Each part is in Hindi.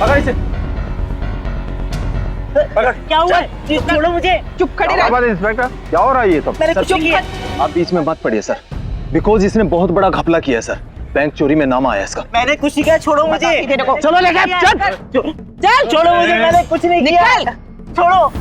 पकड़ इसे। क्या हुआ? छोड़ो मुझे। चुप खड़े रहो। इंस्पेक्टर, क्या हो रहा है ये सब? मैंने कुछ नहीं किया। आप बीच में मत पड़िए सर, बिकॉज इसने बहुत बड़ा घपला किया है सर। बैंक चोरी में नाम आया है इसका। मैंने कुछ नहीं किया, छोड़ो मुझे। चलो लेके चल। चल छोड़ो मुझे, मैंने कुछ नहीं किया। छोड़ो।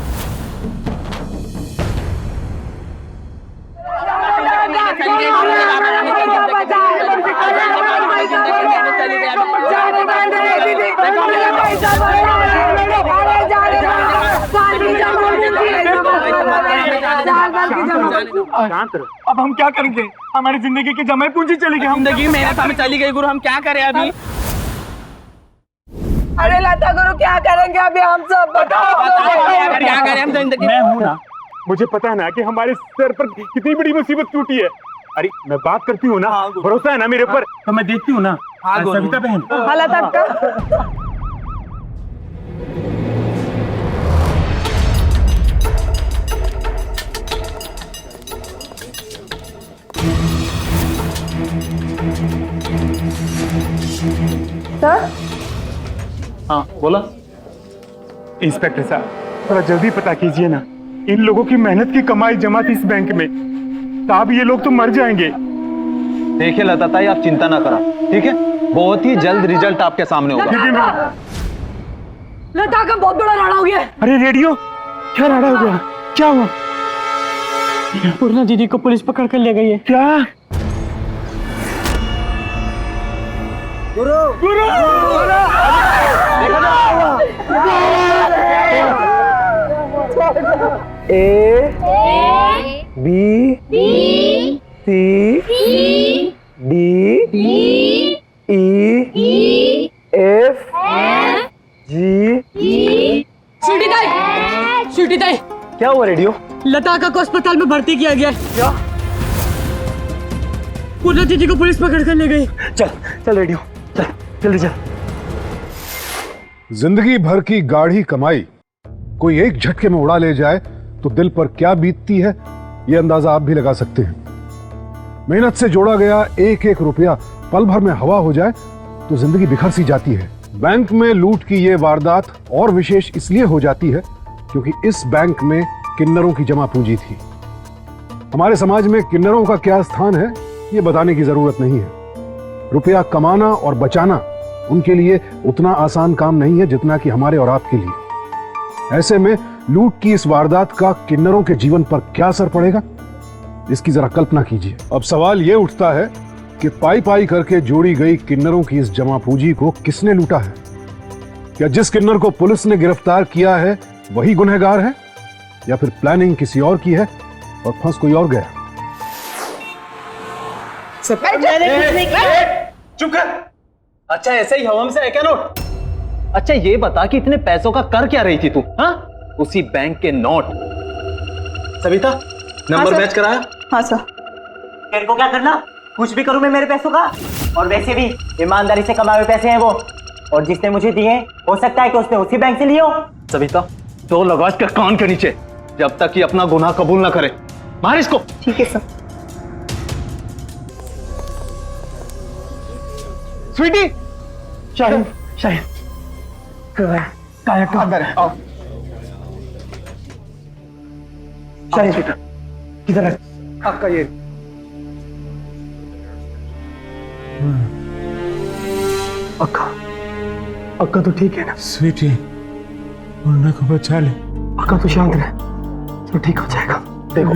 शांत रहो। अब हम क्या करेंगे? हमारी जिंदगी की जमा पूंजी चली गई। जिंदगी मेहनत हमें चली गई गुरु, हम क्या करें अभी? अरे लता गुरु क्या करेंगे अभी हम सब? बताओ क्या करें हम जिंदगी? मैं हूँ ना, मुझे पता है ना कि हमारे सर पर कितनी बड़ी मुसीबत टूटी है। अरे मैं बात करती हूँ ना, भरोसा है ना मेरे ऊपर? तो मैं देखती हूँ ना। सविता बहन, हालत आपका सर। हाँ बोला। इंस्पेक्टर साहब, थोड़ा जल्दी पता कीजिए ना। इन लोगों की मेहनत की कमाई जमा थी इस बैंक में। साहब ये लोग तो मर जाएंगे। देखिए लता ताई, आप चिंता ना करा, ठीक है? बहुत ही जल्द रिजल्ट आपके सामने होगा। लता का बहुत बड़ा राड़ा हो गया। अरे रेडियो, क्या राड़ा हो गया? क्या हुआ? पूर्णा दीदी को पुलिस पकड़ कर ले गई है। क्या? गुरु गुरु! A B C D E F G। छुट्टी दाई, क्या हुआ रेडियो? लता को अस्पताल में भर्ती किया गया। क्या? पूर्णा दीदी को पुलिस पकड़ कर ले गई। चल चल रेडियो, चल जल्दी चल। जिंदगी भर की गाढ़ी कमाई कोई एक झटके में उड़ा ले जाए तो दिल पर क्या बीतती है, यह अंदाजा आप भी लगा सकते हैं। मेहनत से जोड़ा गया एक एक रुपया पल भर में हवा हो जाए तो जिंदगी बिखर सी जाती है। बैंक में लूट की यह वारदात और विशेष इसलिए हो जाती है क्योंकि इस बैंक में किन्नरों की जमा पूंजी थी। हमारे समाज में किन्नरों का क्या स्थान है ये बताने की जरूरत नहीं है। रुपया कमाना और बचाना उनके लिए उतना आसान काम नहीं है जितना कि हमारे और आपके लिए। ऐसे में लूट की इस वारदात का किन्नरों के जीवन पर क्या असर पड़ेगा, इसकी जरा कल्पना कीजिए। अब सवाल यह उठता है कि पाई पाई करके जोड़ी गई किन्नरों की इस जमा पूंजी को किसने लूटा है? क्या जिस किन्नर को पुलिस ने गिरफ्तार किया है वही गुनहगार है, या फिर प्लानिंग किसी और की है और फंस कोई और गया? चुप कर। अच्छा ऐसे ही हवा में से है क्या नोट? अच्छा ये बता कि इतने पैसों का कर क्या रही थी तू? हाँ, उसी बैंक के नोट। सविता, नंबर मैच कराया? हाँ सर। तेरे को क्या करना? कुछ भी करूं मैं मेरे पैसों का। और वैसे भी ईमानदारी से कमाए हुए पैसे हैं वो, और जिसने मुझे दिए हो सकता है कि उसने उसी बैंक से लिए हो। सविता, तो लगा इसके कान के नीचे जब तक कि अपना गुनाह कबूल ना करे। मार इसको। ठीक है सर। स्वीटी, शाहिद, शाहिद, काया का अंदर है। आओ। शाहिद बेटा, किधर है आपका ये? अक्का, अक्का तो ठीक है ना? स्वीटी, मुन्ना को बचा ले। अक्का तो शांत रहे, तो ठीक हो जाएगा। देखो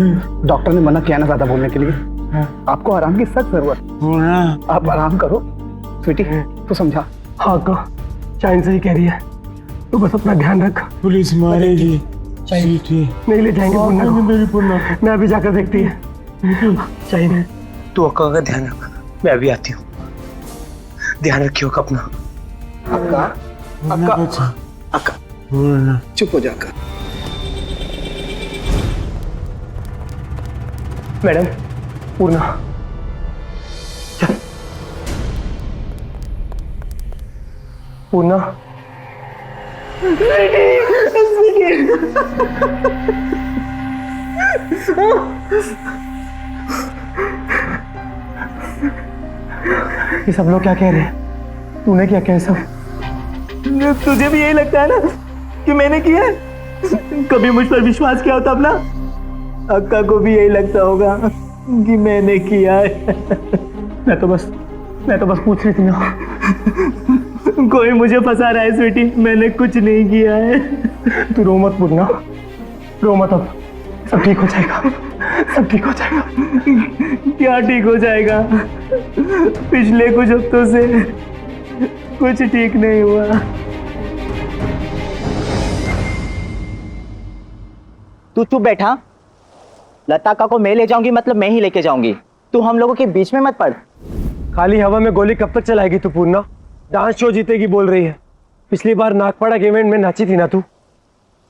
डॉक्टर ने मना किया ना ज्यादा बोलने के लिए। आपको आराम की सख्त जरूरत। मुन्ना, आप आराम करो। स्वीटी तू समझा। हाँ अक्का, शाइन सही कह रही है। तू बस अपना ध्यान रख। पुलिस मारेगी। स्वीटी, नहीं ले जाएंगे पुन्ना को। मेरी पुन्ना को। मैं अभी जाकर देखती है। शाइन तू अक्का का ध्यान रख, मैं अभी आती हूँ। ध्यान रखियो अपना। अक्का, मुन्ना अक्का, बचा। अक्का मुन्ना, चुप हो जाकर। मैडम, पूर्णा चल। पूर्णा, ये सब लोग क्या कह रहे हैं? तूने क्या कह सब? तुझे भी यही लगता है ना कि मैंने किया है? कभी मुझ पर विश्वास किया होता अपना? अक्का को भी यही लगता होगा कि मैंने किया है। मैं तो बस पूछ रही थी ना। कोई मुझे फंसा रहा है स्वीटी, मैंने कुछ नहीं किया है। तू रो मत पूर्णा, रो मत, अब सब ठीक हो जाएगा, सब ठीक हो जाएगा। क्या ठीक हो जाएगा? पिछले कुछ हफ्तों से कुछ ठीक नहीं हुआ। तू चुप बैठा। लता का को मैं ले जाऊंगी मतलब मैं ही लेके जाऊंगी। तू हम लोगों के बीच में मत पड़। खाली हवा में गोली कब तक चलाएगी तू पूर्णा? डांस शो जीतेगी बोल रही है। पिछली बार नागपाड़ा के इवेंट में नाची थी ना तू।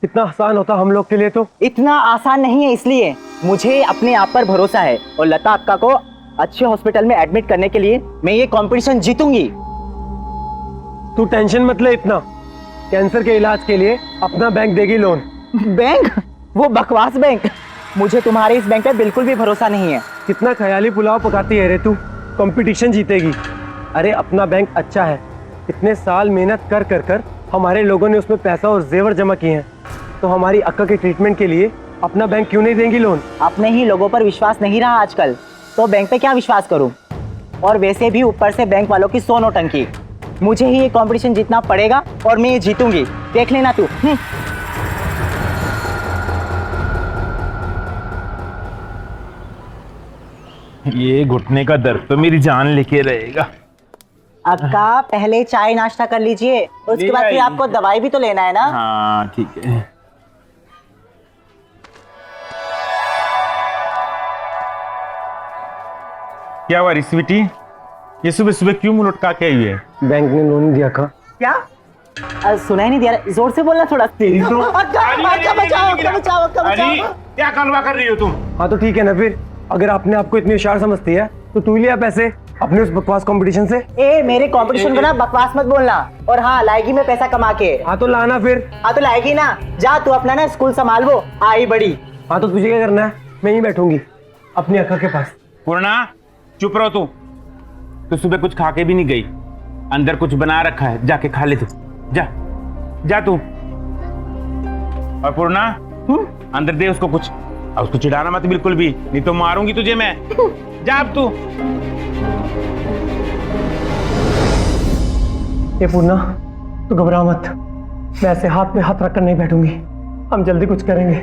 इतना आसान होता हम लोग के लिए तो। इतना आसान नहीं है, इसलिए मुझे अपने आप पर भरोसा है और लता अक्का को अच्छे हॉस्पिटल में एडमिट करने के लिए मैं ये कंपटीशन जीतूंगी। तू टेंशन मत ले इतना। कैंसर के इलाज के लिए अपना बैंक देगी लोन। बैंक? वो बकवास बैंक। मुझे तुम्हारे इस बैंक पे बिल्कुल भी भरोसा नहीं है। कितना ख्याली पुलाव पकाती है रे तू। कंपटीशन जीतेगी। अरे अपना बैंक अच्छा है। इतने साल मेहनत कर कर कर हमारे लोगों ने उसमें पैसा और जेवर जमा किए हैं, तो हमारी अक्का के ट्रीटमेंट के लिए अपना बैंक क्यों नहीं देंगी लोन? अपने ही लोगों पर विश्वास नहीं रहा आजकल, तो बैंक पे क्या विश्वास करूं? और वैसे भी ऊपर से बैंक वालों की 100 नौटंकी। मुझे ही ये कंपटीशन जीतना पड़ेगा और मैं ये जीतूंगी, देख लेना तू। ये घुटने का दर्द तो मेरी जान लेके रहेगा। अक्का पहले चाय नाश्ता कर लीजिए, उसके बाद फिर आपको दवाई भी तो लेना है ना। हाँ ठीक है। क्या हुआ स्वीटी? ये सुबह सुबह क्यों मुंह लटका के आई है? बैंक ने लोन दिया का। क्या? सुनाई नहीं दिया, जोर से बोलना थोड़ा। अरे क्या कलवा कर रही हो तुम? हाँ तो ठीक है ना फिर। अगर आपने आपको इतनी होशियार समझती है तो तू लिया पैसे अपने उस बकवास कंपटीशन से। ए मेरे कंपटीशन को ना बकवास मत बोलना। और हाँ, लाएगी मैं पैसा कमा के। हाँ तो लाना फिर। हाँ तो लाएगी ना। जा तू अपना ना स्कूल संभाल, वो आई बड़ी। हाँ तो तुझे क्या करना है? मैं ही बैठूंगी अपनी अक्का के पास। पूर्णा चुप रहो तू। तो सुबह कुछ खा के भी नहीं गई। अंदर कुछ बना रखा है, जाके खा ले तू। जा जा तू। और पूर्णा अंदर दे उसको कुछ। और उसको चिढ़ाना मत बिल्कुल भी, नहीं तो मारूंगी तुझे मैं। जा अब तू। ये पूर्णा तू घबरा मत। मैं ऐसे हाथ में हाथ रखकर नहीं बैठूंगी। हम जल्दी कुछ करेंगे।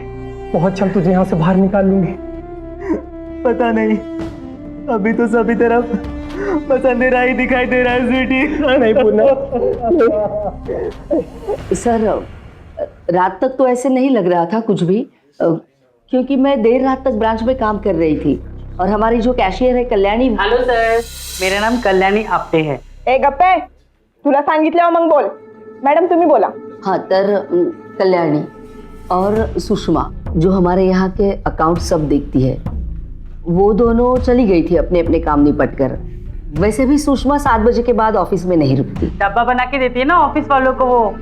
बहुत जल्द तुझे यहाँ से बाहर निकाल लूंगी। पता नहीं, अभी तो सभी तरफ बस अंधेरा ही दिखाई दे रहा है स्वीटी। नहीं पूर्णा। सर रात तक तो ऐसे नहीं लग रहा था कुछ भी, क्योंकि मैं देर रात तक ब्रांच में काम कर रही थी और हमारी जो कैशियर है कल्याणी। हेलो सर, मेरा नाम कल्याणी आपटे है. ए गप्पे, तुला सांगितलं मग बोल. मॅडम तुम्ही बोला. हाँ तर कल्याणी और सुषमा जो हमारे यहाँ के अकाउंट सब देखती है, वो दोनों चली गई थी अपने अपने काम निपट कर. वैसे भी सुषमा 7 बजे के बाद ऑफिस में नहीं रुकती. डब्बा बना के देती है ना ऑफिस वालों को. वो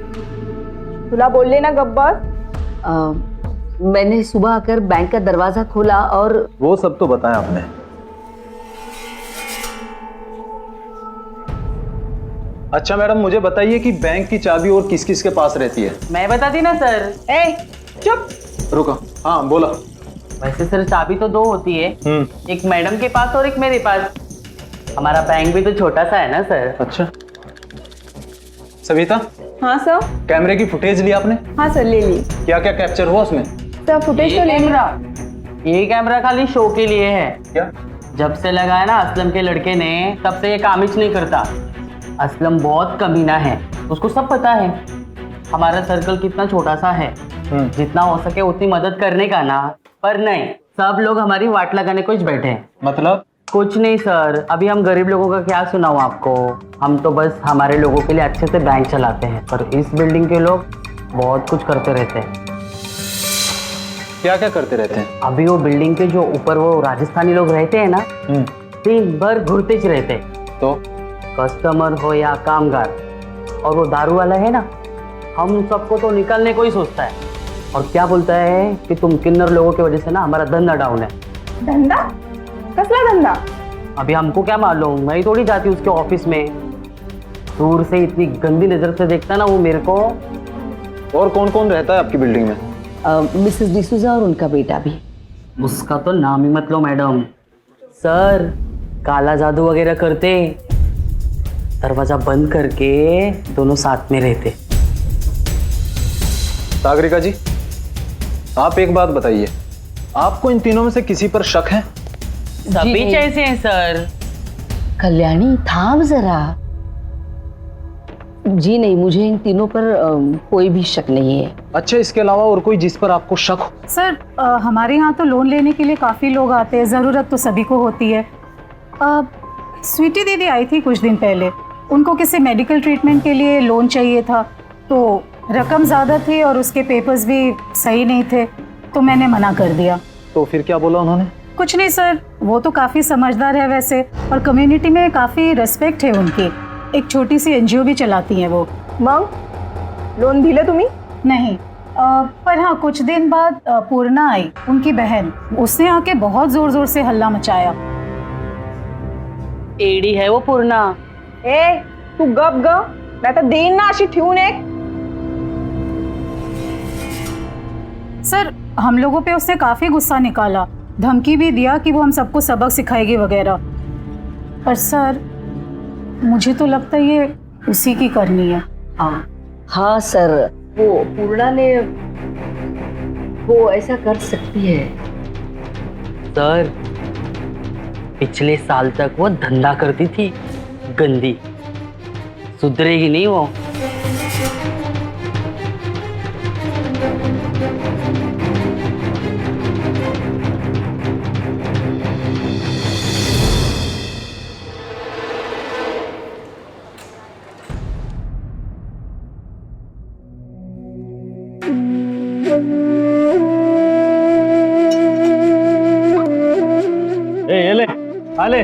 तुला बोलले ना गब्बर. मैंने सुबह आकर बैंक का दरवाजा खोला और वो सब तो बताया आपने. अच्छा मैडम, मुझे बताइए कि बैंक की चाबी और किस किस के पास रहती है. मैं बताती ना सर. ए चुप. रुको. हाँ बोला. वैसे सर चाबी तो 2 होती है, एक मैडम के पास और एक मेरे पास. हमारा बैंक भी तो छोटा सा है ना सर. अच्छा सविता, हाँ सर. कैमरे की फुटेज ली आपने? हाँ सर ले ली. क्या क्या कैप्चर हुआ उसमें? सर फुटेज तो ले लिया. ये कैमरा खाली शो के लिए है. क्या? जब से लगाया ना असलम के लड़के ने, तब से ये काम ही नहीं करता. असलम बहुत कमीना है, उसको सब पता है. हमारा सर्कल कितना छोटा सा है, जितना हो सके उतनी मदद करने का ना. पर नहीं, सब लोग हमारी वाट लगाने को ही बैठे हैं. मतलब? कुछ नहीं सर, अभी हम गरीब लोगों का क्या सुनाऊं आपको. हम तो बस हमारे लोगों के लिए अच्छे से बैंक चलाते हैं, पर इस बिल्डिंग के लोग बहुत कुछ करते रहते हैं. क्या क्या करते रहते हैं? अभी वो बिल्डिंग के जो ऊपर वो राजस्थानी लोग रहते हैं ना, दिन भर घूरते ही रहते हैं. तो कस्टमर हो या कामगार. और वो दारू वाला है ना, हम सबको तो निकालने को ही सोचता है. और क्या बोलता है कि तुम किन्नर लोगों की वजह से ना हमारा धंधा डाउन है. धंदा? कसला धंदा? अभी हमको क्या मालूम, मैं ही थोड़ी जाती उसके ऑफिस में. दूर से इतनी गंदी नजर से देखता ना वो मेरे को। और कौन कौन रहता है आपकी बिल्डिंग में? मिसेस डिसूजा और उनका बेटा भी। उसका तो नाम ही मत लो मैडम। सर काला जादू वगैरह करते, दरवाजा बंद करके दोनों साथ में रहते। सागरिका जी, आप एक बात बताइए, आपको इन तीनों में से किसी पर शक है? सभी नहीं। जैसे हैं सर। कल्याणी थाम जरा। जी नहीं, मुझे इन तीनों पर कोई भी शक नहीं है। अच्छा, इसके अलावा और कोई जिस पर आपको शक हो? सर हमारे यहाँ तो लोन लेने के लिए काफ़ी लोग आते हैं, ज़रूरत तो सभी को होती है। स्वीटी दीदी आई थी कुछ दिन पहले, उनको किसी मेडिकल ट्रीटमेंट के लिए लोन चाहिए था, तो रकम ज़्यादा थी और उसके पेपर्स भी सही नहीं थे, तो मैंने मना कर दिया। तो फिर क्या बोला उन्होंने? कुछ नहीं सर, वो तो काफ़ी समझदार है वैसे, और कम्युनिटी में काफ़ी रेस्पेक्ट है उनकी। एक छोटी सी एनजीओ भी चलाती हैं वो। मग लोन दिले तुम्ही? नहीं, पर हाँ कुछ दिन बाद पूर्णा आई, उनकी बहन, उसने आके बहुत जोर जोर से हल्ला मचाया। एडी है वो पूर्णा। ए तू गप ग, नाही तर देईन ना अशी ठेवून एक। सर हम लोगों पे उसने काफ़ी गुस्सा निकाला, धमकी भी दिया कि वो हम सबको सबक सिखाएगी वगैरह। पर सर मुझे तो लगता है ये उसी की करनी है। हाँ सर, वो पूर्णा ने वो ऐसा कर सकती है। सर पिछले साल तक वो धंधा करती थी गंदी, सुधरेगी नहीं वो। ये ले, आ ले।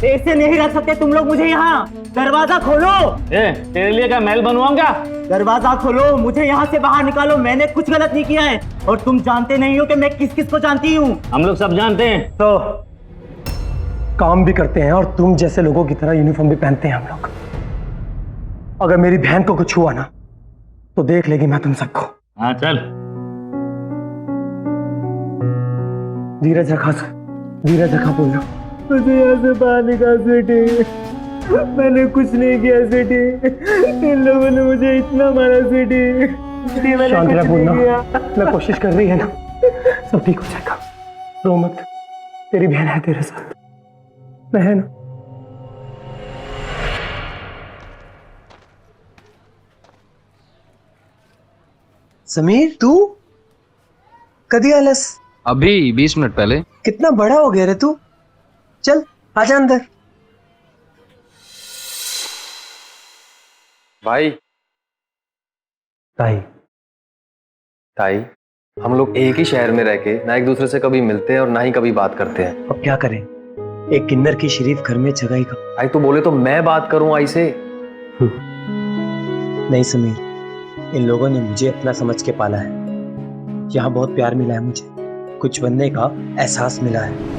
ऐसे नहीं रख सकते तुम लोग मुझे यहाँ। दरवाजा खोलो। तेरे लिए क्या महल बनवाऊंगा? दरवाजा खोलो, मुझे यहाँ से बाहर निकालो। मैंने कुछ गलत नहीं किया है, और तुम जानते नहीं हो कि मैं किस किस को जानती हूँ। हम लोग सब जानते हैं। तो काम भी करते हैं और तुम जैसे लोगों की तरह यूनिफॉर्म भी पहनते हैं हम लोग। अगर मेरी बहन को कुछ हुआ ना तो देख लेगी मैं तुम सबको। हाँ चल। धीरज रखा, धीरज रखा बोल रहा। मुझे यहाँ से बाहर निकाल स्वीटी, मैंने कुछ नहीं किया स्वीटी, इन लोगों ने मुझे इतना मारा स्वीटी। शांत रह बोलना, मैं कोशिश कर रही है ना, सब ठीक हो जाएगा, रो मत। तेरी बहन है तेरे साथ, बहन। समीर तू कधी आलास? अभी 20 मिनट पहले। कितना बड़ा हो गया रे तू। चल आजा अंदर। भाई ताई, ताई, हम लोग एक ही शहर में रह के ना एक दूसरे से कभी मिलते हैं और ना ही कभी बात करते हैं। अब क्या करें, एक किन्नर की शरीफ घर में जगह ही का। आई तो बोले तो मैं बात करूं आई से। नहीं समीर, इन लोगों ने मुझे अपना समझ के पाला है। यहाँ बहुत प्यार मिला है मुझे, कुछ बनने का एहसास मिला है।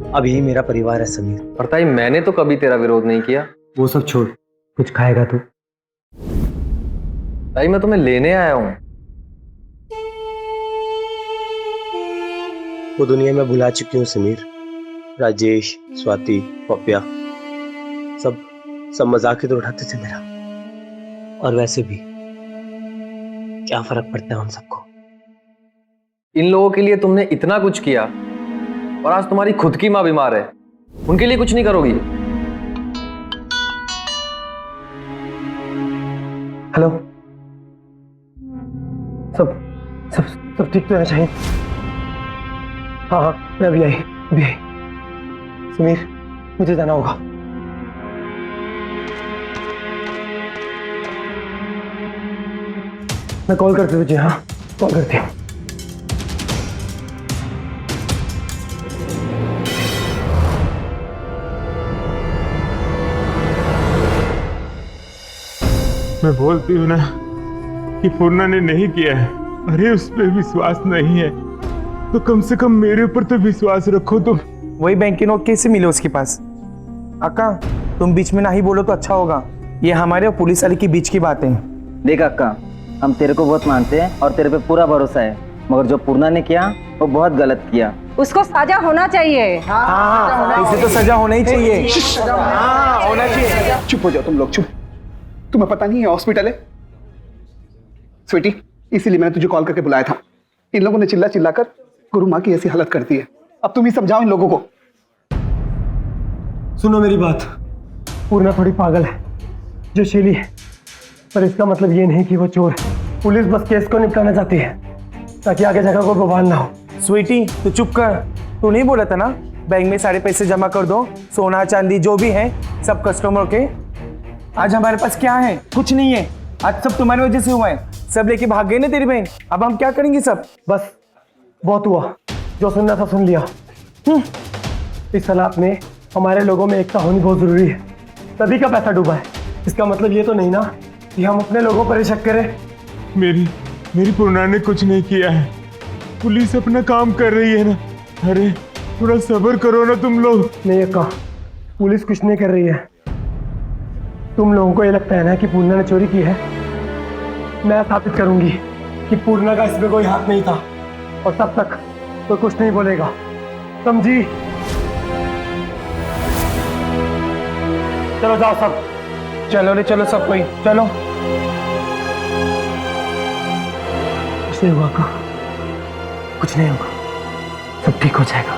अब यही मेरा परिवार है समीर। पर ताई मैंने तो कभी तेरा विरोध नहीं किया। वो सब छोड़, कुछ खाएगा तू? ताई मैं तुम्हें लेने आया हूँ। वो दुनिया में भुला चुकी हूँ समीर। राजेश, स्वाति, पप्या सब मजाक ही तो उड़ाते थे मेरा। और वैसे भी क्या फर्क पड़ता है उन सबको। इन लोगों के लिए तुमने इतना कुछ किया और आज तुम्हारी खुद की माँ बीमार है, उनके लिए कुछ नहीं करोगी? हेलो, सब ठीक तो रहना चाहिए। हाँ मैं अभी आई। समीर मुझे जाना होगा। मैं कॉल करती हूँ तुझे। हाँ कॉल करती हूँ। मैं बोलती हूँ ना कि पूर्णा ने नहीं किया है। अरे उस पर विश्वास नहीं है तो कम से कम मेरे ऊपर तो विश्वास रखो तुम। वही बैंक के नोट कैसे मिले उसके पास? अक्का तुम बीच में ना ही बोलो तो अच्छा होगा। ये हमारे और पुलिस वाले के बीच की बात है। देख अक्का, हम तेरे को बहुत मानते हैं और तेरे पे पूरा भरोसा है, मगर जो पूर्णा ने किया वो बहुत गलत किया। उसको सजा होना चाहिए। हाँ, इसे तो सजा होना ही चाहिए। हाँ, होना चाहिए। चुप हो जाओ तुम लोग, चुप। तुम्हें पता नहीं है हॉस्पिटल है स्वीटी, इसीलिए मैंने तुझे कॉल करके बुलाया था। इन लोगों ने चिल्ला चिल्ला कर गुरु माँ की ऐसी हालत कर दी है। अब तुम ही समझाओ इन लोगों को। सुनो मेरी बात, पूर्णा थोड़ी पागल है, जो शीली है, पर इसका मतलब ये नहीं कि वो चोर है। पुलिस बस केस को निपटाना चाहती है ताकि आगे जगह को बवाल ना हो। स्वीटी तू चुप कर, तू नहीं बोला था ना बैंक में सारे पैसे जमा कर दो, सोना चांदी जो भी है सब कस्टमर के। आज हमारे पास क्या है? कुछ नहीं है। आज सब तुम्हारी वजह से हुआ है, सब लेके भाग गए ना तेरी बहन। अब हम क्या करेंगे सब? बस बहुत हुआ, जो सुनना था सुन लिया। इस हालात में हमारे लोगों में एकता होनी बहुत जरूरी है। तभी का पैसा डूबा है, इसका मतलब ये तो नहीं ना कि हम अपने लोगों पर ही शक करें। मेरी पूर्णा ने कुछ नहीं किया है, पुलिस अपना काम कर रही है ना। अरे थोड़ा सब्र करो ना तुम लोग। नहीं अक्का, पुलिस कुछ नहीं कर रही है। तुम लोगों को ये लगता है ना कि पूर्णा ने चोरी की है। मैं साबित करूंगी कि पूर्णा का इसमें कोई हाथ नहीं था, और तब तक तो कुछ नहीं बोलेगा, समझी? चलो जाओ सब, चलो रे चलो सब कोई, चलो। कुछ नहीं होगा, कुछ नहीं होगा, सब ठीक हो जाएगा।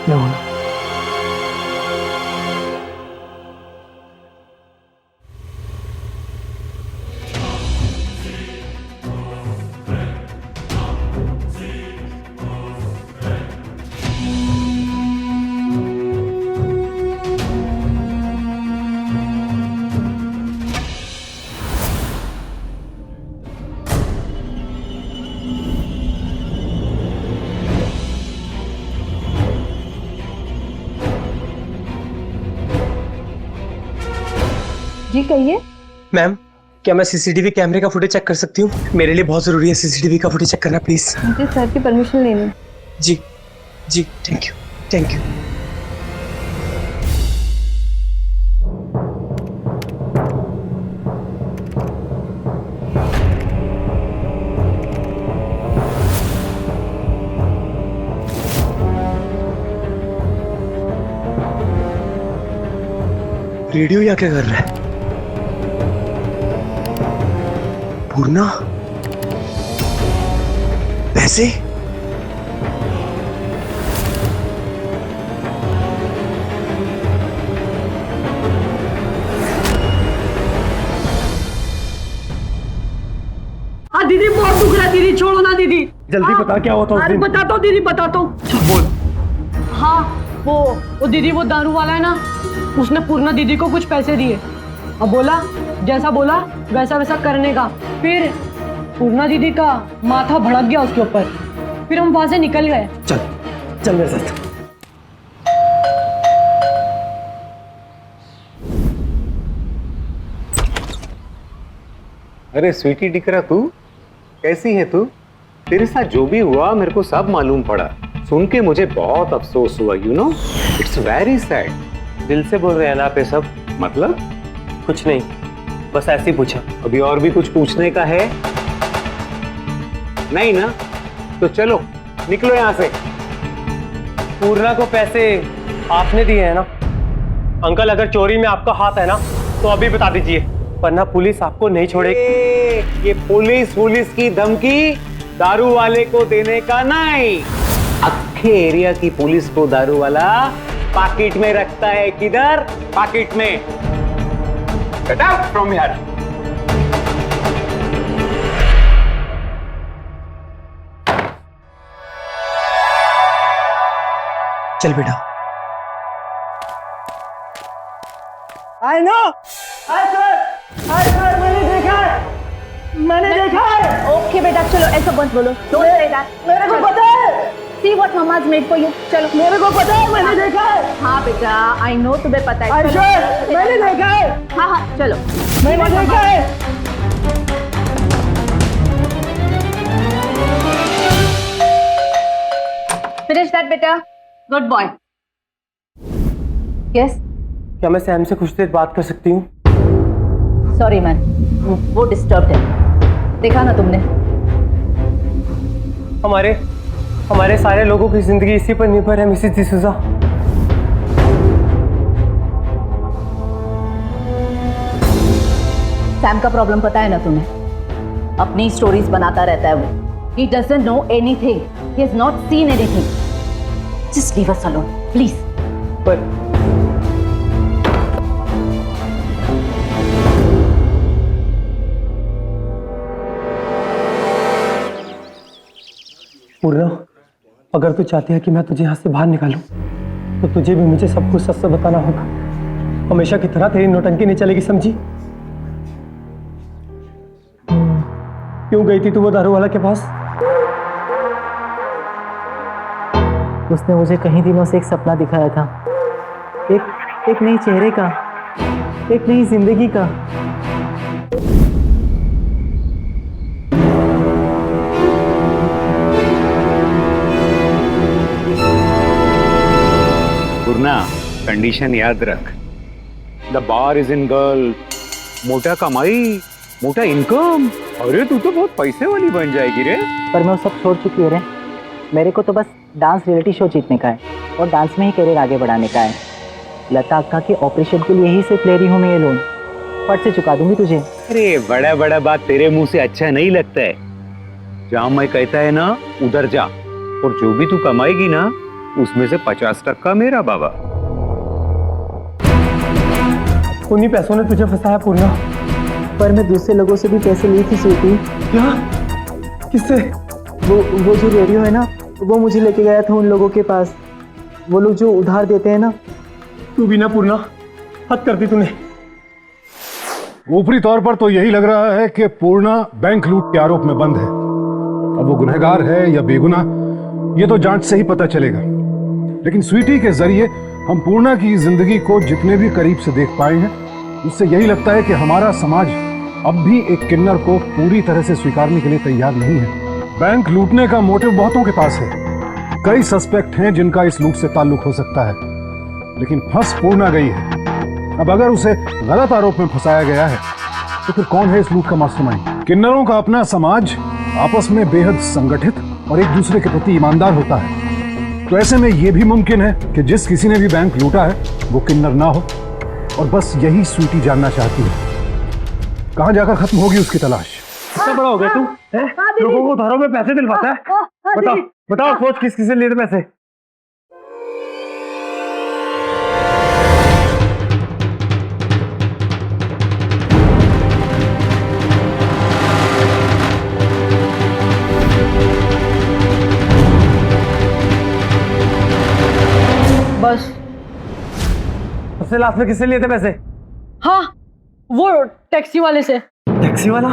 क्या होना? जी कहिए। मैम, क्या मैं सीसीटीवी कैमरे का फुटेज चेक कर सकती हूँ? मेरे लिए बहुत जरूरी है सीसीटीवी का फुटेज चेक करना, प्लीज। मुझे सर की परमिशन लेनी। जी जी, thank you thank you. Radio यहाँ क्या कर रहा है? पूर्णा? पैसे? हाँ दीदी, बहुत दुख रहा है दीदी, छोड़ो ना दीदी। जल्दी बता क्या हुआ था उस अरे दिन? बताता हूँ दीदी, बताता हूँ। बोल। हाँ वो दीदी, वो दारू वाला है ना, उसने पूर्णा दीदी को कुछ पैसे दिए और बोला जैसा बोला वैसा वैसा करने का। फिर पूर्णा दीदी का माथा भड़क गया उसके ऊपर, फिर हम वहां से निकल गए। चल चल मेरे साथ। अरे स्वीटी टिकरा, तू कैसी है? तू, तेरे साथ जो भी हुआ मेरे को सब मालूम पड़ा। सुन के मुझे बहुत अफसोस हुआ। You know, it's very sad. दिल से बोल रहे हैं ना आप ये सब? मतलब? कुछ नहीं, बस ऐसे ही पूछा। अभी और भी कुछ पूछने का है? नहीं ना? तो चलो निकलो यहाँ से। पूर्णा को पैसे आपने दिए हैं ना? अंकल, अगर चोरी में आपका हाथ है ना तो अभी बता दीजिए, वरना पुलिस आपको नहीं छोड़ेगी। ये पुलिस की धमकी दारू वाले को देने का नहीं। अक्खे एरिया की पुलिस को दारू वाला पॉकेट में रखता है। किधर? पॉकेट में। Get out from here. चल बेटा। आई नो, आई सर, मैंने देखा है। ओके बेटा, चलो ऐसा मत बोलो। मेरे को पता है। See what mama's made for you. चलो, मेरे को पता है, मैंने देखा है। हाँ बेटा, आई नो तुम्हें पता है। आई सर, मैंने देखा है। हाँ हाँ चलो, मैंने देखा है। Finish that बेटा, good boy. Yes, क्या मैं सैम से कुछ देर बात कर सकती हूँ? सॉरी मैन, वो डिस्टर्ब है, देखा ना तुमने। हमारे सारे लोगों की जिंदगी इसी पर निर्भर है मिसेस डिसूजा। सैम का प्रॉब्लम पता है ना तुम्हें? अपनी स्टोरीज बनाता रहता है वो। He doesn't know anything. He has not seen anything. Just leave us alone, please. पर पूर्णा, अगर तू चाहती है कि मैं तुझे यहाँ से बाहर निकालूं, तो तुझे भी मुझे सब कुछ सच से बताना होगा। हमेशा की तरह तेरी नौटंकी नहीं चलेगी, समझी? क्यों गई थी तू वो दारू वाला के पास? उसने मुझे कई दिनों से एक सपना दिखाया था, एक नई चेहरे का, एक नई जिंदगी का। पूर्णा, कंडीशन याद रख, the bar is in girl. मोटा कमाई, मोटा इनकम, अरे तू तो बहुत पैसे वाली बन जाएगी रे। पर मैं वो सब छोड़ चुकी हूँ रे। मेरे को तो बस डांस रियलिटी शो जीतने का है और डांस में ही करियर आगे बढ़ाने का है। लता अक्का के ऑपरेशन के लिए ही सिर्फ ले रही हूँ मैं ये लोन। फट से चुका दूंगी तुझे। अरे बड़ा बड़ा बात तेरे मुंह से अच्छा नहीं लगता है। जहाँ मैं कहता है ना उधर जा, और जो भी तू कमाएगी ना उसमें से 50% मेरा बाबा। उन्हीं पैसों ने तुझे फंसाया पूर्णा। पर मैं दूसरे लोगों से भी पैसे ली थी स्वीटी। क्या? किससे? वो जो रेडियो है ना, वो मुझे लेके गया था उन लोगों के पास। वो लोग जो उधार देते हैं ना। तू भी ना पूर्णा, हद कर दी तूने। ऊपरी तौर पर तो यही लग रहा है कि पूर्णा बैंक लूट के आरोप में बंद है। अब वो गुनहगार है या बेगुनाह, ये तो जांच से ही पता चलेगा। लेकिन स्वीटी के जरिए हम पूर्णा की जिंदगी को जितने भी करीब से देख पाए हैं, उससे यही लगता है कि हमारा समाज अब भी एक किन्नर को पूरी तरह से स्वीकारने के लिए तैयार नहीं है। बैंक लूटने का मोटिव बहुतों के पास है। कई सस्पेक्ट हैं जिनका इस लूट से ताल्लुक हो सकता है, लेकिन फंस पूर्णा गई है। अब अगर उसे गलत आरोप में फंसाया गया है तो फिर कौन है इस लूट का मास्टरमाइंड? किन्नरों का अपना समाज आपस में बेहद संगठित और एक दूसरे के प्रति ईमानदार होता है। तो ऐसे में यह भी मुमकिन है कि जिस किसी ने भी बैंक लूटा है वो किन्नर ना हो, और बस यही स्वीटी जानना चाहती है। कहां जाकर खत्म होगी उसकी तलाश। कितना बड़ा हो गया तू? लोगों को उधारों में पैसे दिलवाता है? बताओ सोच किस किस से लिए थे पैसे? बस। सबसे लास्ट में किससे लिए थे पैसे? हाँ, वो टैक्सी वाले से। टैक्सी वाला?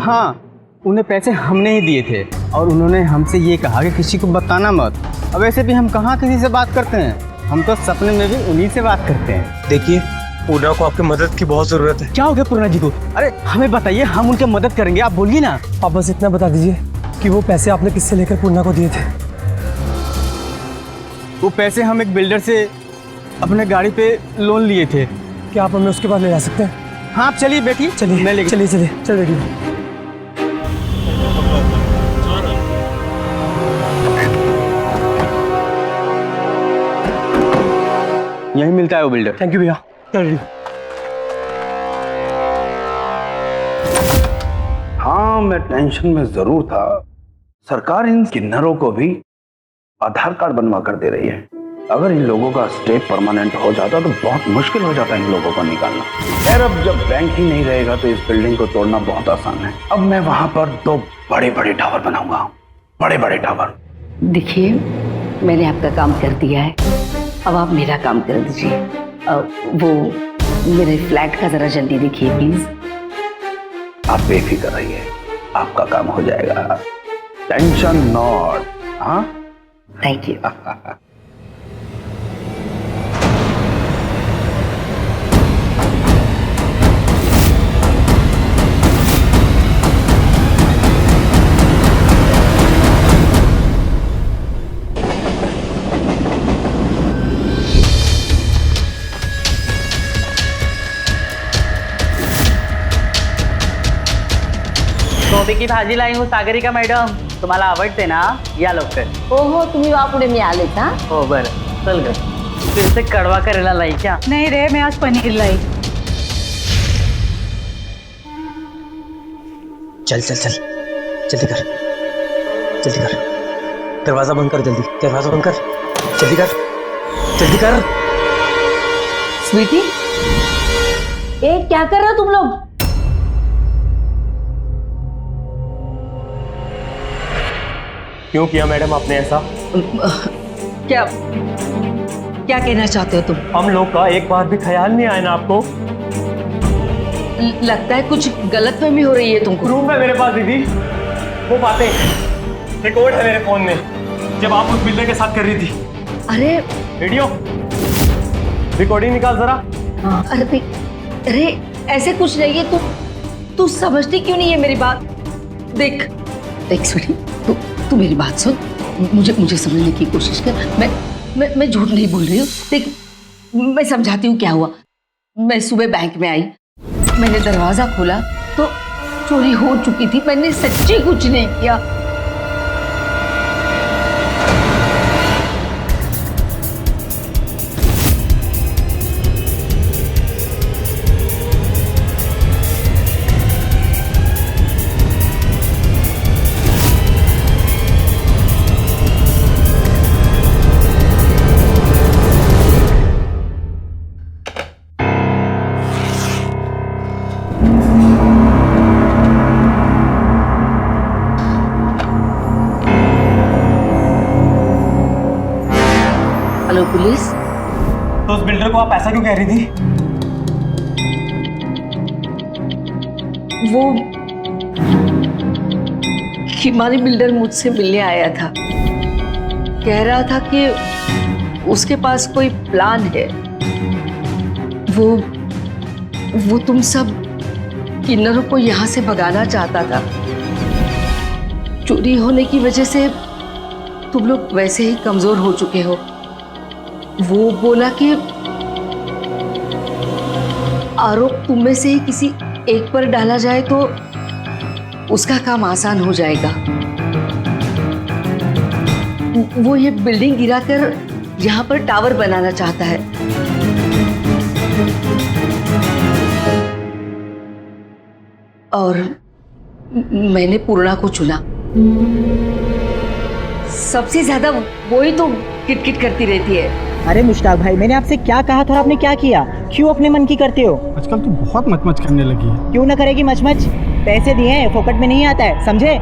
हाँ, उन्हें पैसे हमने ही दिए थे और उन्होंने हमसे ये कहा कि किसी को बताना मत। अब वैसे भी हम कहाँ किसी से बात करते हैं, हम तो सपने में भी उन्हीं से बात करते हैं। देखिए, पूर्णा को आपकी मदद की बहुत जरूरत है। क्या हो गया पूर्णा जी को? अरे हमें बताइए, हम उनकी मदद करेंगे, आप बोलिए ना। आप बस इतना बता दीजिए कि वो पैसे आपने किससे लेकर पूर्णा को दिए थे? वो पैसे हम एक बिल्डर से अपने गाड़ी पे लोन लिए थे। क्या आप हमें उसके पास ले जा सकते हैं? हाँ, आप चलिए, बैठिए। चलिए, मैं लेके चलिए चल रेडी। यही मिलता है वो बिल्डर। थैंक यू भैया। चल रेडी। हाँ, मैं टेंशन में जरूर था। सरकार इन किन्नरों को भी आधार कार्ड बनवा कर दे रही है। अगर इन लोगों का स्टे परमानेंट हो जाता तो बहुत मुश्किल हो जाता इन लोगों को निकालना। खैर, अब जब बैंक ही नहीं रहेगा तो इस बिल्डिंग को तोड़ना बहुत आसान है। अब मैं वहां पर 2 बड़े-बड़े टावर बनाऊंगा, बड़े-बड़े टावर। देखिए, मैंने आपका काम कर दिया है, अब आप मेरा काम कर दीजिए। वो मेरे फ्लैट का जरा जल्दी देखिए प्लीज। आप बेफिक्र रहिए, आपका काम हो जाएगा। Tension not. हाँ, थैंक यू। गोबी की भाजी लाई हूँ सागरिका मॅडम, तुम्हाला आवडते ना? या लवकर. हो हो, तुम्ही वा पुढे मी आलेच हा. हो बरं, चल ग. फिर से कड़वा करेला लाई क्या? नहीं रे, मैं आज पनीर लाई. चल चल चल, जल्दी कर, जल्दी कर. दरवाजा बंद कर, जल्दी दरवाजा बंद कर, जल्दी कर, जल्दी कर. स्वीटी, ए क्या कर रहे हो तुम लोग? क्यों किया मैडम आपने ऐसा? क्या क्या कहना चाहते हो तुम? हम लोग का एक बार भी ख्याल नहीं आया ना आपको? लगता है कुछ गलतफहमी हो रही है तुमको. प्रूफ है मेरे पास दीदी, वो बातें रिकॉर्ड है मेरे फोन में जब आप उस बिल्डर के साथ कर रही थी. अरे वीडियो रिकॉर्डिंग निकाल जरा. अरे ऐसे कुछ नहीं है. तू समझती क्यों नहीं है मेरी बात? देख देख स्वीटी, तू मेरी बात सुन. मुझे समझने की कोशिश कर. मैं झूठ नहीं बोल रही हूँ. देख, मैं समझाती हूँ क्या हुआ. मैं सुबह बैंक में आई, मैंने दरवाजा खोला तो चोरी हो चुकी थी. मैंने सच्ची कुछ नहीं किया. Hello police. तो उस बिल्डर को आप ऐसा क्यों कह रही थी? वो हिमानी बिल्डर मुझसे मिलने आया था. कह रहा था कि उसके पास कोई प्लान है. वो तुम सब किन्नरों को यहाँ से भगाना चाहता था. चोरी होने की वजह से तुम लोग वैसे ही कमजोर हो चुके हो. वो बोला कि आरोप तुम में से ही किसी एक पर डाला जाए तो उसका काम आसान हो जाएगा. वो ये बिल्डिंग गिराकर यहाँ पर टावर बनाना चाहता है. और मैंने पूर्णा को चुना. सबसे ज्यादा वो ही तो किटकिट करती रहती है. अरे मुश्ताक भाई, मैंने आपसे क्या कहा था और आपने क्या किया? क्यों अपने मन की करते हो? आजकल तू बहुत मचमच करने लगी है. क्यों ना करेगी मचमच? पैसे दिए हैं, फोकट में नहीं आता है, समझे?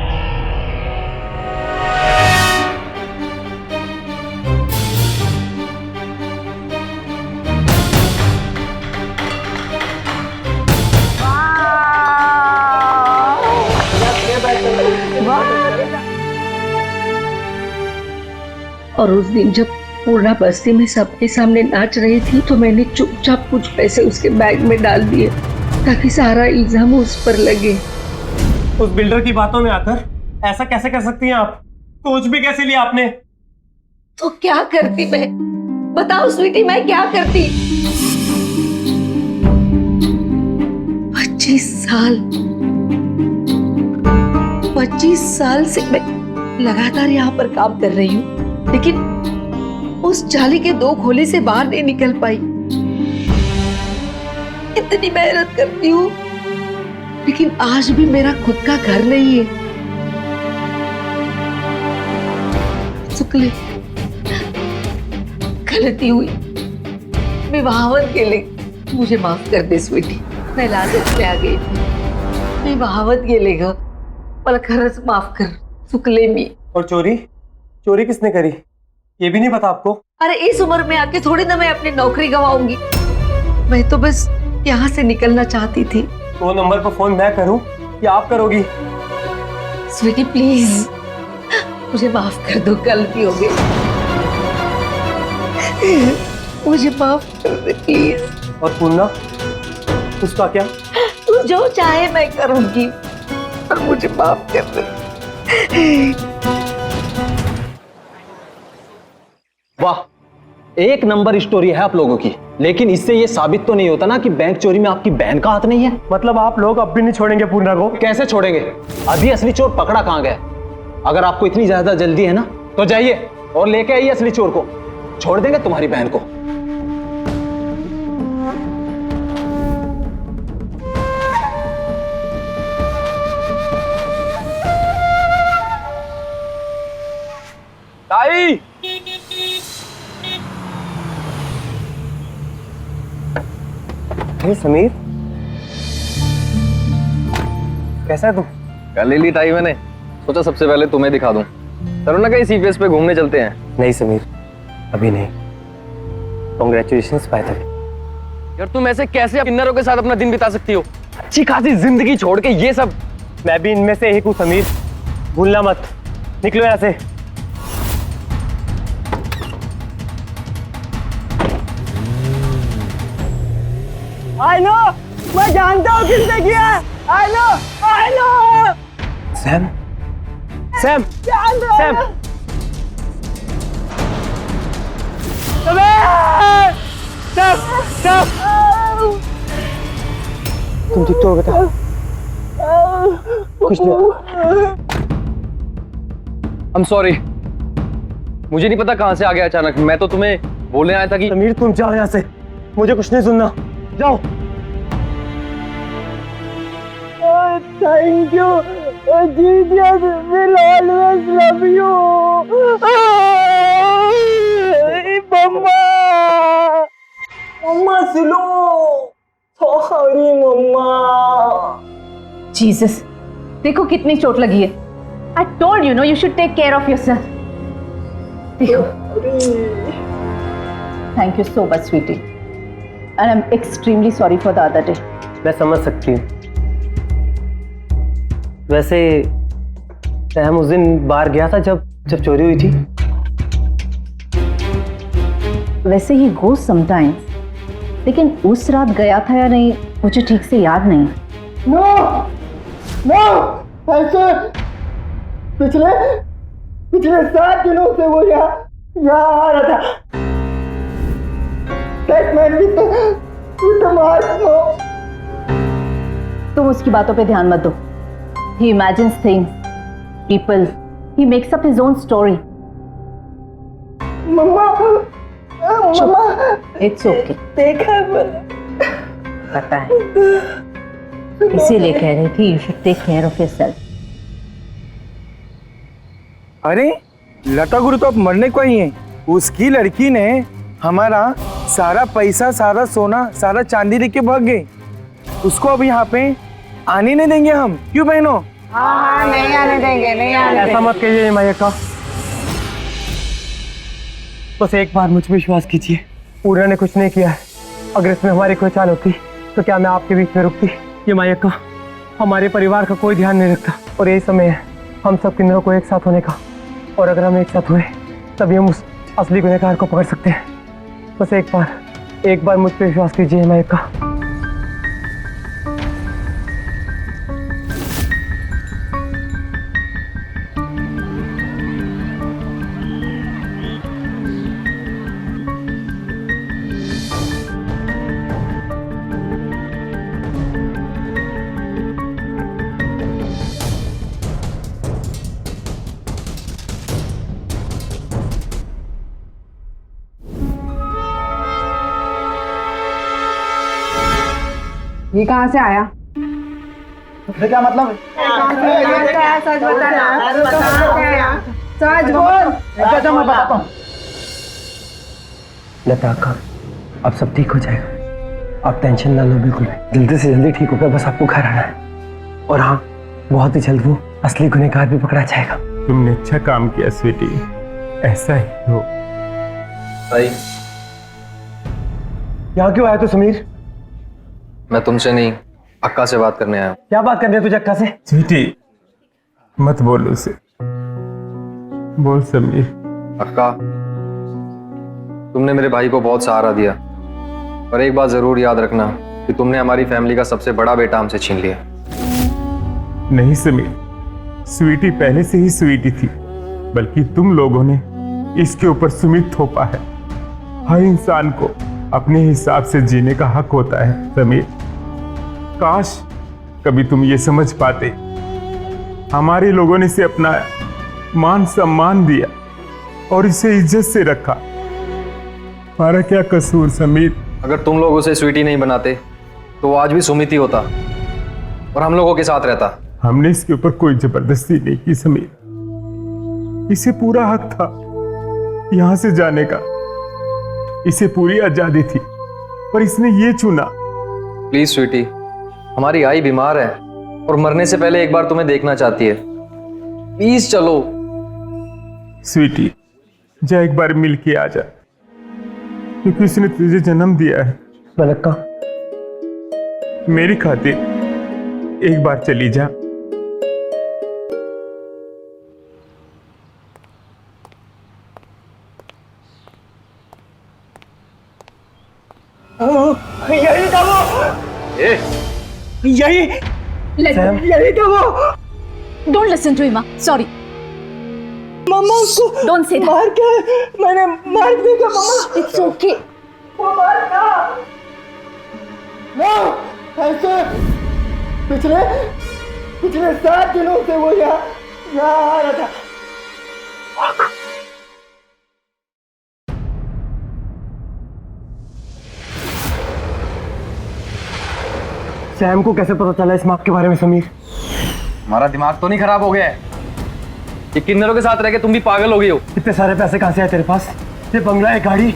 और उस दिन जब पूर्णा बस्ती में सबके सामने नाच रही थी तो मैंने चुपचाप कुछ पैसे उसके बैग में डाल दिए ताकि सारा इल्जाम उस पर लगे. उस बिल्डर की बातों में आकर ऐसा कैसे कर सकती हैं आप? सोच भी कैसे लिया आपने? तो क्या करती मैं? बताओ स्वीटी, मैं क्या करती? 25 साल से मैं लगातार यहाँ पर काम कर रही हूँ, लेकिन उस जाली के 2 खोले से बाहर नहीं निकल पाई. इतनी मेहनत करती हूँ लेकिन आज भी मेरा खुद का घर नहीं है. शुक्ल गलती हुई, मैं बहावत के लिए मुझे माफ कर दे स्वीटी. मैं लालच में आ गई थी. मैं बहावत के लिए पर खरच माफ कर. शुक्ले मी. और चोरी किसने करी ये भी नहीं पता आपको? अरे इस उम्र में आके थोड़ी ना मैं अपनी नौकरी गंवाऊंगी. मैं तो बस यहाँ से निकलना चाहती थी. तो नंबर पर फोन मैं करूं या आप करोगी? स्वीटी प्लीज मुझे माफ कर दो, गलती हो गई. मुझे माफ कर दे प्लीज. और पूर्णा, उसका क्या? तू जो चाहे मैं करूंगी, पर मुझे माफ कर दे. वाह, एक नंबर स्टोरी है आप लोगों की, लेकिन इससे ये साबित तो नहीं होता ना कि बैंक चोरी में आपकी बहन का हाथ नहीं है। मतलब आप लोग अब भी नहीं छोड़ेंगे पूर्णा को? कैसे छोड़ेंगे? अभी असली चोर पकड़ा कहाँ गया? अगर आपको इतनी ज्यादा जल्दी है ना तो जाइए और लेके आइए असली चोर को, छोड़ देंगे तुम्हारी बहन को। ताई, अरे समीर, कैसा है तू? कल ले ली टाई मैंने, सोचा सबसे पहले तुम्हें दिखा दूं। चलो ना कहीं सीफेस पे घूमने चलते हैं। नहीं समीर, अभी नहीं। Congratulations by the way. यार तुम ऐसे कैसे किन्नरों के साथ अपना दिन बिता सकती हो? अच्छी खासी जिंदगी छोड़ के ये सब। मैं भी इनमें से एक हूँ समीर, भूलना मत। निकलो यहाँ से। आई नो, मैं जानता हूँ किसने किया। I know. Sam, Sam, Sam. तुम ठीक तो हो बेटा? कुछ नहीं। I'm sorry, मुझे नहीं पता कहाँ से आ गया अचानक। मैं तो तुम्हें बोलने आया था कि समीर तुम जाओ यहाँ से, मुझे कुछ नहीं सुनना। जाओ। Thank you Jesus, will always love you. Mamma, mamma सुनो। Sorry mamma. जीसस, देखो कितनी चोट लगी है। I told you no you should take care of yourself. देखो। Thank you so much sweetie, and I am extremely sorry for the other day. मैं समझ सकती हूँ। वैसे सैम उस दिन बाहर गया था जब चोरी हुई थी। वैसे ही गोज समटाइम्स, लेकिन उस रात गया था या नहीं मुझे ठीक से याद नहीं। नो नो, ऐसे पिछले 7 दिनों से वो यहाँ आ रहा था। That man with the mask, no. तुम उसकी बातों पे ध्यान मत दो। He imagines things, people. He makes up his own story. Mamma, mamma. It's okay. देखा पता है, इसीलिए कह रही थी you should take care of yourself. अरे लता गुरु तो अब मरने को ही है। उसकी लड़की ने हमारा सारा पैसा, सारा सोना, सारा चांदी लेके भाग गई। उसको अब यहाँ पे आने नहीं देंगे हम। क्यों बहनों? हाँ, नहीं आने देंगे, नहीं आने देंगे। ऐसा मत कहिए माया का। बस एक बार मुझ पर विश्वास कीजिए, पूरा ने कुछ नहीं किया है। अगर इसमें हमारी कोई चाल होती तो क्या मैं आपके बीच में रुकती? ये माया का हमारे परिवार का कोई ध्यान नहीं रखता, और यही समय है हम सब किन्नरों को एक साथ होने का। और अगर हम एक साथ हुए तभी हम उस असली गुनहगार को पकड़ सकते हैं। बस एक बार मुझ पर विश्वास कीजिए माया का। ये कहाँ से आया? क्या मतलब? सच बताना, सच बोल। अच्छा मैं बताता हूँ। लता का अब सब ठीक हो जाएगा, आप टेंशन ना लो बिल्कुल। जल्दी से जल्दी ठीक होकर बस आपको घर आना है। और हाँ, बहुत ही जल्द वो असली गुनहगार भी पकड़ा जाएगा। तुमने अच्छा काम किया स्वीटी, ऐसा ही हो। भाई यहाँ क्यों आया तू समीर? मैं तुमसे नहीं, अक्का से बात करने आया हूँ। क्या बात करनी है तुझे अक्का से? स्वीटी मत बोल उसे, बोल समीर। अक्का, तुमने मेरे भाई को बहुत सहारा दिया, पर एक बात जरूर याद रखना कि तुमने हमारी फैमिली का सबसे बड़ा बेटा हमसे छीन लिया। नहीं समीर, स्वीटी पहले से ही स्वीटी थी, बल्कि तुम लोगों ने इसके ऊपर सुमित थोपा है। हर इंसान को अपने हिसाब से जीने का हक होता है समीर। काश कभी तुम ये समझ पाते। हमारे लोगों ने इसे अपनाया, मान सम्मान दिया और इसे इज्जत से रखा। हमारा क्या कसूर समीर? अगर तुम लोग उसे स्वीटी नहीं बनाते तो वो आज भी सुमिति होता और हम लोगों के साथ रहता। हमने इसके ऊपर कोई जबरदस्ती नहीं की समीर। इसे पूरा हक था यहां से जाने का, इसे पूरी आजादी थी, पर इसने ये चुना। प्लीज स्वीटी, हमारी आई बीमार है और मरने से पहले एक बार तुम्हें देखना चाहती है। प्लीज चलो। स्वीटी, जा एक बार मिल के आ जा, क्योंकि उसने तुझे जन्म दिया है। मलक्का, मेरी खातिर एक बार चली जा। यही था वो, यही था वो। Don't listen to him, sorry. Mamma उसको डोंट से मार के, मैंने मार दिया मम्मा। It's okay. वो मार का वो ऐसे पिछले 7 दिनों से वो यहाँ आ रहा था। सैम को कैसे पता चला इस मार्क के बारे में समीर? हमारा दिमाग तो नहीं खराब हो गया है? ये किन्नरों के साथ रह के तुम भी पागल हो गए हो। इतने सारे पैसे कहां से आए तेरे पास? ये बंगला है, गाड़ी।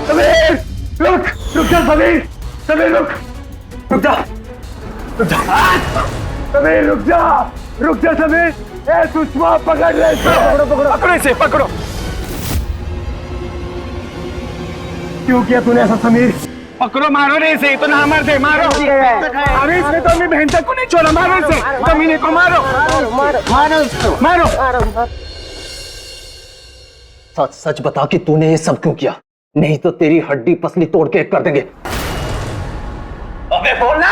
समीर रुक जा समीर, समीर रुक जा समीर, रुक जा समीर। ए सुषमा, पकड़ ले इसे। पकड़ो इसे, पकड़ो। क्यों किया तूने ऐसा समीर? पकड़ो, मारो रे इसे, तो ना मर दे, मारो। अरे इसने तो अपनी बहन तक को नहीं छोड़ा। मारो इसे, कमीने को मारो। सच बता कि तूने ये सब क्यों किया, नहीं तो तेरी हड्डी पसली तोड़ के कर देंगे। अबे बोलना।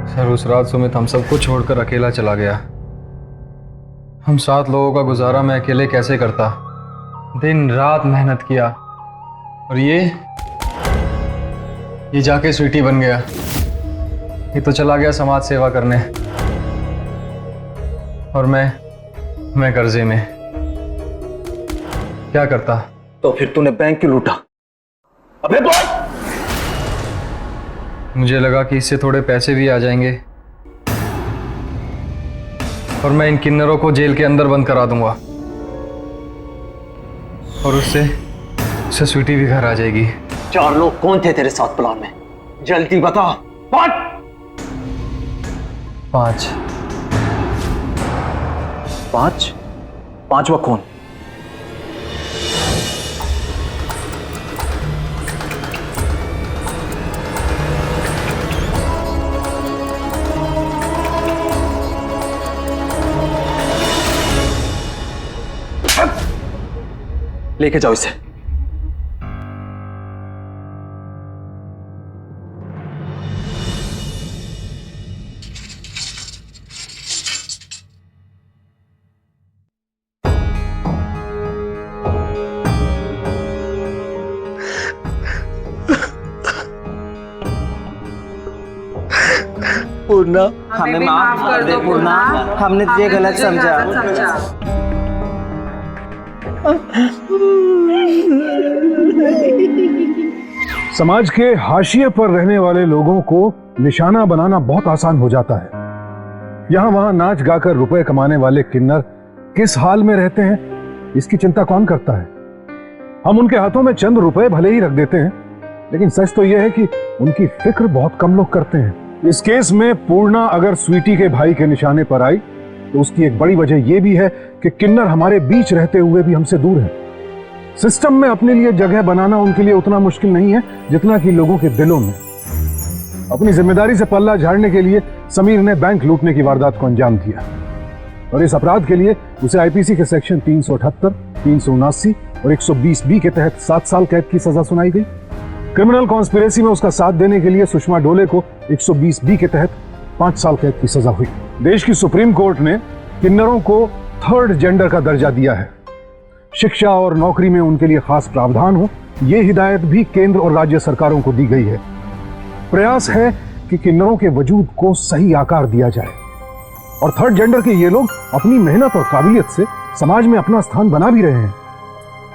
सर, उस रात सुमित हम सबको छोड़कर अकेला चला गया। हम 7 लोगों का गुजारा मैं अकेले कैसे करता? दिन रात मेहनत किया और ये जाके स्वीटी बन गया। ये तो चला गया समाज सेवा करने और मैं कर्जे में। क्या करता? तो फिर तूने बैंक क्यों लूटा? अबे बोल। मुझे लगा कि इससे थोड़े पैसे भी आ जाएंगे और मैं इन किन्नरों को जेल के अंदर बंद करा दूंगा और उससे स्वीटी भी घर आ जाएगी। 4 लोग कौन थे तेरे साथ प्लान में? जल्दी बता। 5। पांचवा कौन? लेके जाओ इसे। पूर्णा, हमें माफ कर दे पूर्णा, हमने तुझे गलत समझा। समाज के हाशिए पर रहने वाले लोगों को निशाना बनाना बहुत आसान हो जाता है। यहां वहां नाच गाकर रुपए कमाने वाले किन्नर किस हाल में रहते हैं, इसकी चिंता कौन करता है? हम उनके हाथों में चंद रुपए भले ही रख देते हैं, लेकिन सच तो यह है कि उनकी फिक्र बहुत कम लोग करते हैं। इस केस में पूर्णा अगर स्वीटी के भाई के निशाने पर आई तो उसकी एक बड़ी वजह यह भी है कि किन्नर हमारे बीच रहते हुए भी हमसे दूर है। सिस्टम में अपने लिए जगह बनाना उनके लिए उतना मुश्किल नहीं है जितना कि लोगों के दिलों में। अपनी जिम्मेदारी से पल्ला झाड़ने के लिए समीर ने बैंक लूटने की वारदात को अंजाम दिया और इस अपराध के लिए उसे आईपीसी के सेक्शन 378, 379 और 120B के तहत 7 साल कैद की सजा सुनाई गई। क्रिमिनल कॉन्स्पिरेसी में उसका साथ देने के लिए सुषमा डोले को 120B के तहत 5 साल कैद की सजा हुई। देश की सुप्रीम कोर्ट ने किन्नरों को थर्ड जेंडर का दर्जा दिया है। शिक्षा और नौकरी में उनके लिए खास प्रावधान हो, यह हिदायत भी केंद्र और राज्य सरकारों को दी गई है। प्रयास है कि किन्नरों के वजूद को सही आकार दिया जाए और थर्ड जेंडर के ये लोग अपनी मेहनत और काबिलियत से समाज में अपना स्थान बना भी रहे हैं।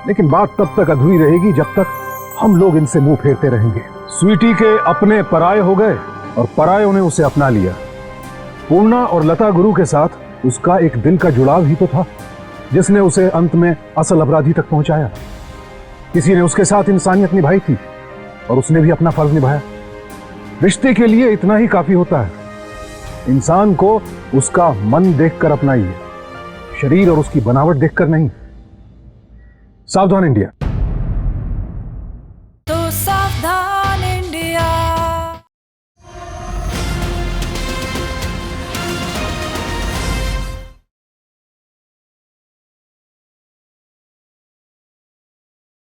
लेकिन बात तब तक अधूरी रहेगी जब तक हम लोग इनसे मुंह फेरते रहेंगे। स्वीटी के अपने पराये हो गए और परायों ने उसे अपना लिया। पूर्णा और लता गुरु के साथ उसका एक दिल का जुड़ाव ही तो था जिसने उसे अंत में असल अपराधी तक पहुंचाया। किसी ने उसके साथ इंसानियत निभाई थी और उसने भी अपना फर्ज निभाया। रिश्ते के लिए इतना ही काफी होता है। इंसान को उसका मन देखकर अपनाइए, शरीर और उसकी बनावट देखकर नहीं। सावधान इंडिया।